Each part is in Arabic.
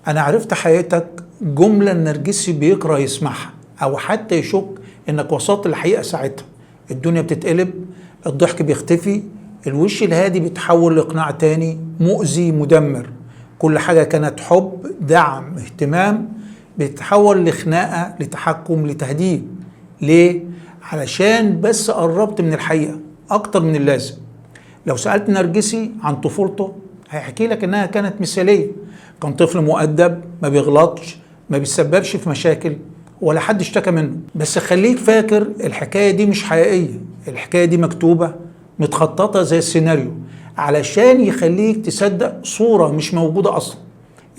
أنا عرفت حقيقتك جملة النرجسي بيكره يسمعها أو حتى يشك إنك وصلت للحقيقة. ساعتها الدنيا بتتقلب، الضحك بيختفي، الوش الهادي بيتحول لإقناع تاني مؤذي مدمر. كل حاجة كانت حب، دعم، اهتمام بيتحول لخناقة، لتحكم، لتهديد. ليه؟ علشان بس قربت من الحقيقة أكتر من اللازم. لو سألت نرجسي عن طفولته هيحكي لك إنها كانت مثالية. كان طفل مؤدب، ما بيغلطش، ما بيسببش في مشاكل، ولا حد اشتكى منه. بس خليك فاكر الحكاية دي مش حقيقية، الحكاية دي مكتوبة متخططة زي السيناريو علشان يخليك تصدق صورة مش موجودة أصلا.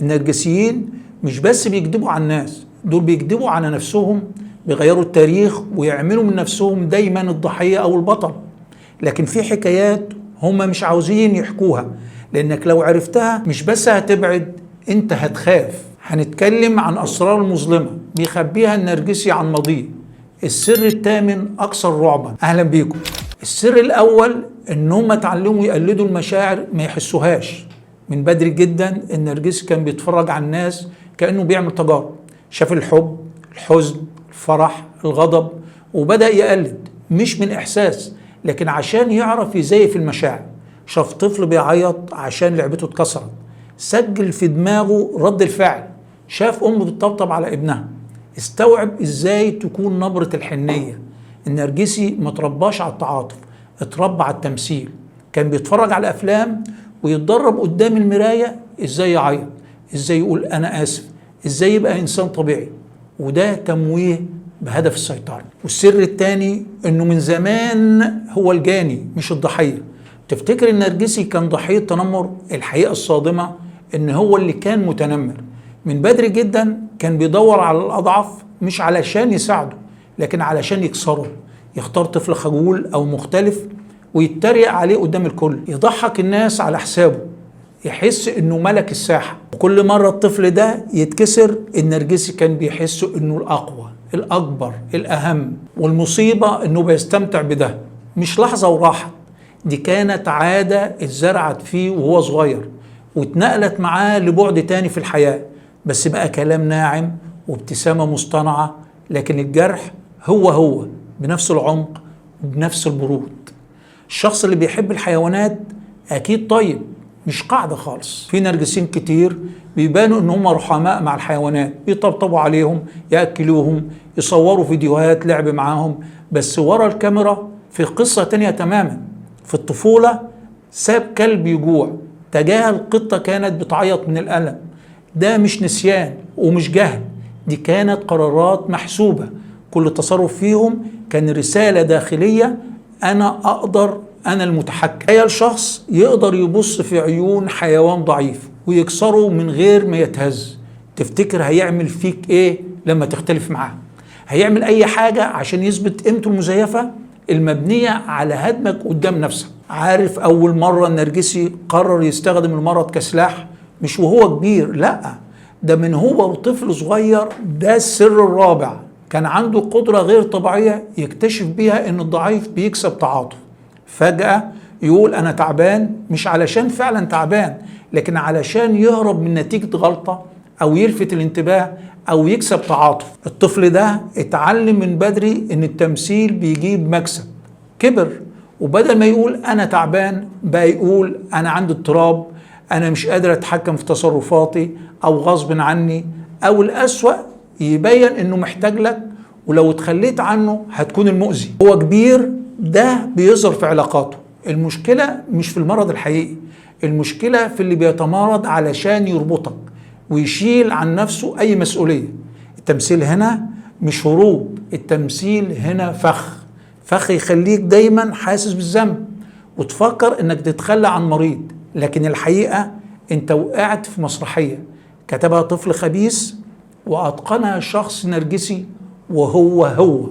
النرجسيين مش بس بيكذبوا على الناس، دول بيكذبوا على نفسهم، بيغيروا التاريخ ويعملوا من نفسهم دايما الضحية أو البطل. لكن في حكايات هم مش عاوزين يحكوها، لأنك لو عرفتها مش بس هتبعد، انت هتخاف. هنتكلم عن أسرار مظلمة بيخبيها النرجسي عن ماضيه، السر الثامن أكثر رعبا. أهلا بيكم. السر الأول إنهم اتعلموا يقلدوا المشاعر ما يحسوهاش. من بدري جدا النرجسي كان بيتفرج على الناس كأنه بيعمل تجارب، شاف الحب، الحزن، الفرح، الغضب، وبدأ يقلد مش من إحساس لكن عشان يعرف يزيف المشاعر. شاف طفل بيعيط عشان لعبته اتكسرت، سجل في دماغه رد الفعل. شاف أم بتطبطب على ابنها، استوعب إزاي تكون نبرة الحنية. النرجسي ما ترباش على التعاطف، اتربى على التمثيل. كان بيتفرج على أفلام ويتدرب قدام المراية إزاي يعيط، إزاي يقول أنا آسف، إزاي يبقى إنسان طبيعي. وده تمويه بهدف السيطرة. والسر الثاني إنه من زمان هو الجاني مش الضحية. تفتكر النرجسي كان ضحية تنمر؟ الحقيقة الصادمة إن هو اللي كان متنمر. من بدري جدا كان بيدور على الأضعف، مش علشان يساعده لكن علشان يكسره. يختار طفل خجول أو مختلف ويتريق عليه قدام الكل، يضحك الناس على حسابه، يحس إنه ملك الساحة. وكل مرة الطفل ده يتكسر النرجسي كان بيحس إنه الأقوى، الأكبر، الأهم. والمصيبة إنه بيستمتع بده، مش لحظة وراحة، دي كانت عادة اتزرعت فيه وهو صغير واتنقلت معاه لبعد تاني في الحياة. بس بقى كلام ناعم وابتسامة مصطنعة، لكن الجرح هو بنفس العمق وبنفس البرود. الشخص اللي بيحب الحيوانات أكيد طيب، مش قاعدة خالص. في نرجسيين كتير بيبانوا إن هم رحماء مع الحيوانات، بيطبطبوا عليهم، يأكلوهم، يصوروا فيديوهات لعب معاهم، بس ورا الكاميرا في قصة تانية تماما. في الطفولة ساب كلب يجوع، تجاهل قطة كانت بتعيط من الألم. ده مش نسيان ومش جهل، دي كانت قرارات محسوبة. كل تصرف فيهم كان رسالة داخلية، أنا أقدر، أنا المتحكم. تخيل شخص يقدر يبص في عيون حيوان ضعيف ويكسره من غير ما يتهز. تفتكر هيعمل فيك إيه لما تختلف معاه؟ هيعمل أي حاجة عشان يثبت قيمته المزيفة المبنية على هدمك قدام نفسك. عارف أول مرة النرجسي قرر يستخدم المرض كسلاح؟ مش وهو كبير، لأ، ده من هو طفل صغير. ده السر الرابع. كان عنده قدرة غير طبيعية يكتشف بيها إن الضعيف بيكسب تعاطف. فجأة يقول أنا تعبان، مش علشان فعلا تعبان لكن علشان يهرب من نتيجة غلطة أو يلفت الانتباه أو يكسب تعاطف. الطفل ده اتعلم من بدري إن التمثيل بيجيب مكسب. كبر وبدل ما يقول أنا تعبان بقى يقول أنا عندي اضطراب، أنا مش قادر أتحكم في تصرفاتي، أو غصب عني، أو الأسوأ يبين إنه محتاج لك ولو اتخليت عنه هتكون المؤذي. هو كبير ده بيظهر في علاقاته. المشكلة مش في المرض الحقيقي، المشكلة في اللي بيتمرض علشان يربطك ويشيل عن نفسه أي مسؤولية. التمثيل هنا مش هروب، التمثيل هنا فخ يخليك دايما حاسس بالذنب وتفكر إنك تتخلى عن مريض، لكن الحقيقة انت وقعت في مسرحية كتبها طفل خبيث وأتقنها شخص نرجسي وهو.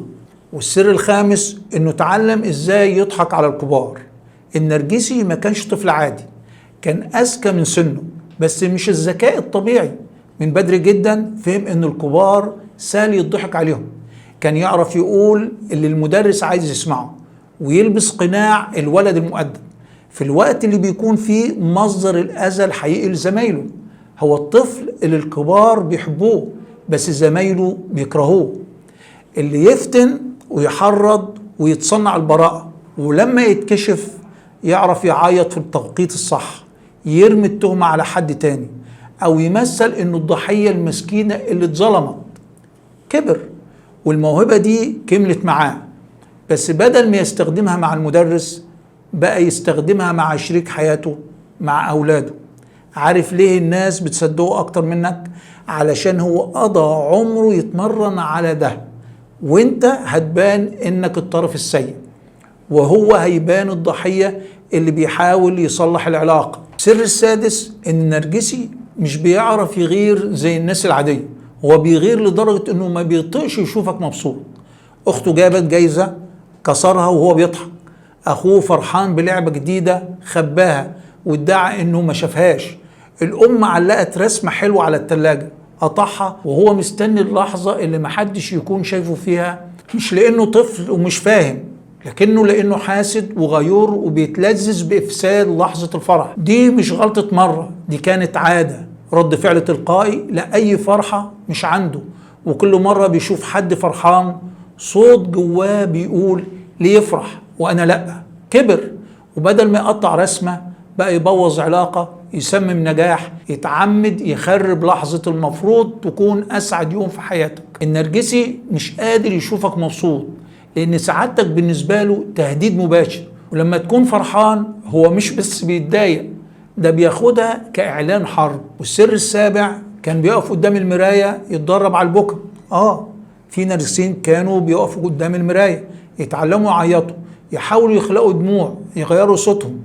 والسر الخامس انه اتعلم ازاي يضحك على الكبار. النرجسي ما كانش طفل عادي، كان أذكى من سنه، بس مش الذكاء الطبيعي. من بدري جدا فهم ان الكبار سهل يضحك عليهم. كان يعرف يقول اللي المدرس عايز يسمعه ويلبس قناع الولد المؤدب في الوقت اللي بيكون فيه مصدر الأذى الحقيقي لزمايله. هو الطفل اللي الكبار بيحبوه بس زمايله بيكرهوه، اللي يفتن ويحرض ويتصنع البراءة، ولما يتكشف يعرف يعيط في التوقيت الصح، يرمي التهمة على حد تاني، أو يمثل إنه الضحية المسكينة اللي اتظلمت. كبر والموهبة دي كملت معاه، بس بدل ما يستخدمها مع المدرس بقى يستخدمها مع شريك حياته، مع أولاده. عارف ليه الناس بتصدقه أكتر منك؟ علشان هو قضى عمره يتمرن على ده، وانت هتبان انك الطرف السيء، وهو هيبان الضحية اللي بيحاول يصلح العلاقة. السر السادس ان النرجسي مش بيعرف يغير زي الناس العادية، هو بيغير لدرجة انه ما بيطيقش يشوفك مبسوط. اخته جابت جايزة كسرها وهو بيضحك، اخوه فرحان بلعبة جديدة خباها وادعى انه ما شافهاش، الام علقت رسمة حلوة على التلاجة قطعها وهو مستني اللحظة اللي محدش يكون شايفه فيها، مش لانه طفل ومش فاهم، لكنه لانه حاسد وغيور وبيتلذذ بافساد لحظة الفرح. دي مش غلطة مرة، دي كانت عادة، رد فعل تلقائي لأي فرحة مش عنده، وكل مرة بيشوف حد فرحان صوت جواه بيقول ليه يفرح وأنا لأ. كبر وبدل ما يقطع رسمة بقى يبوظ علاقة، يسمم نجاح، يتعمد يخرب لحظة المفروض تكون أسعد يوم في حياتك. النرجسي مش قادر يشوفك مبسوط لأن سعادتك بالنسبة له تهديد مباشر، ولما تكون فرحان هو مش بس بيتضايق، ده بياخدها كإعلان حرب. والسر السابع كان بيقف قدام المراية يتدرب على البكا. في نرجسيين كانوا بيقفوا قدام المراية يتعلموا يعيطوا، يحاولوا يخلقوا دموع، يغيروا صوتهم،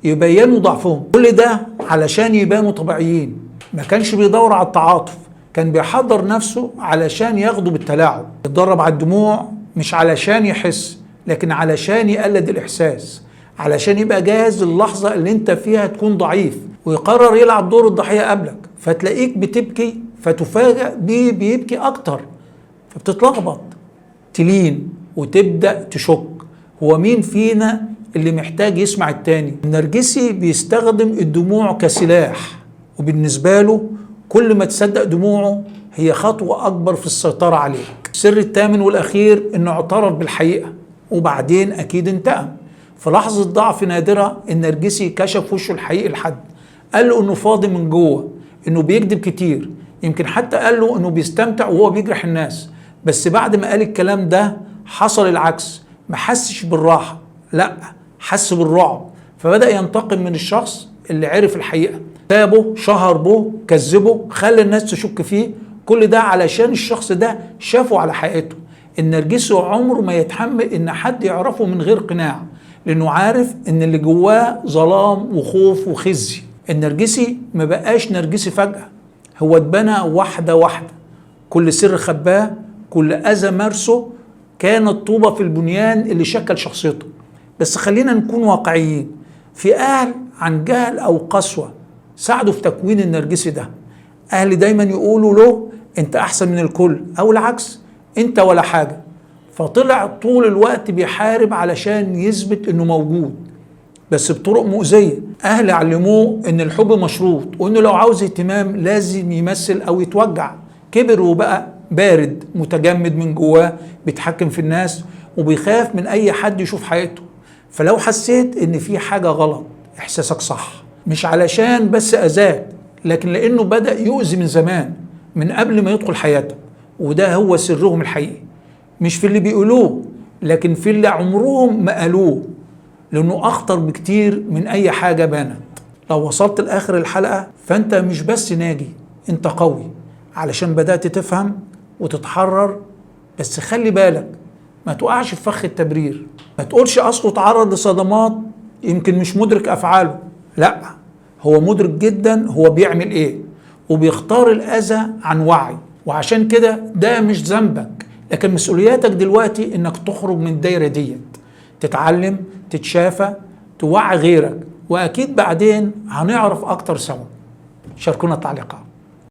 يبينوا ضعفهم، كل ده علشان يبانوا طبيعيين. ما كانش بيدور على التعاطف، كان بيحضر نفسه علشان ياخده بالتلاعب. يتدرب على الدموع مش علشان يحس، لكن علشان يقلد الإحساس، علشان يبقى جاهز للحظة اللي انت فيها تكون ضعيف ويقرر يلعب دور الضحية قبلك، فتلاقيك بتبكي فتفاجأ بيه بيبكي أكتر، فبتتلخبط تلين وتبدأ تشك هو مين فينا اللي محتاج يسمع التاني. النرجسي بيستخدم الدموع كسلاح، وبالنسبة له كل ما تصدق دموعه هي خطوة أكبر في السيطرة عليك. السر الثامن والأخير إنه اعترف بالحقيقة وبعدين أكيد انتقم. في لحظة ضعف نادرة النرجسي كشف وشه الحقيقي لحد، قال له إنه فاضي من جوه، إنه بيكذب كتير، يمكن حتى قال له إنه بيستمتع وهو بيجرح الناس. بس بعد ما قال الكلام ده حصل العكس، ما حسش بالراحة، لا حس بالرعب، فبدأ ينتقم من الشخص اللي عرف الحقيقة، سابه، شهر به، كذبه، خلى الناس تشك فيه، كل ده علشان الشخص ده شافه على حقيقته. النرجسي عمره ما يتحمل ان حد يعرفه من غير قناع، لانه عارف ان اللي جواه ظلام وخوف وخزي. النرجسي ما بقاش نرجسي فجأة، هو اتبنى واحدة واحدة، كل سر خباه، كل أذى مارسه كانت طوبة في البنيان اللي شكل شخصيته. بس خلينا نكون واقعيين، في أهل عن جهل أو قسوة ساعدوا في تكوين النرجسي ده. أهل دايما يقولوا له أنت أحسن من الكل، أو العكس أنت ولا حاجة، فطلع طول الوقت بيحارب علشان يثبت أنه موجود بس بطرق مؤذية. أهل علموه أن الحب مشروط، وأنه لو عاوز اهتمام لازم يمثل أو يتوجع. كبر وبقى بارد متجمد من جواه، بيتحكم في الناس وبيخاف من أي حد يشوف حقيقته. فلو حسيت ان في حاجة غلط احساسك صح، مش علشان بس اذاك، لكن لانه بدأ يؤذي من زمان، من قبل ما يدخل حياتك. وده هو سرهم الحقيقي، مش في اللي بيقولوه لكن في اللي عمرهم ما قالوه، لانه اخطر بكتير من اي حاجة بانت. لو وصلت لاخر الحلقة فانت مش بس ناجي، انت قوي علشان بدأت تفهم وتتحرر. بس خلي بالك ما تقعش في فخ التبرير، ما تقولش أصله اتعرض لصدمات يمكن مش مدرك أفعاله، لا هو مدرك جدا هو بيعمل إيه، وبيختار الأذى عن وعي. وعشان كده ده مش ذنبك، لكن مسؤولياتك دلوقتي إنك تخرج من الدايرة ديت، تتعلم، تتشافى، توعي غيرك، وأكيد بعدين هنعرف أكتر سوا. شاركونا التعليقات.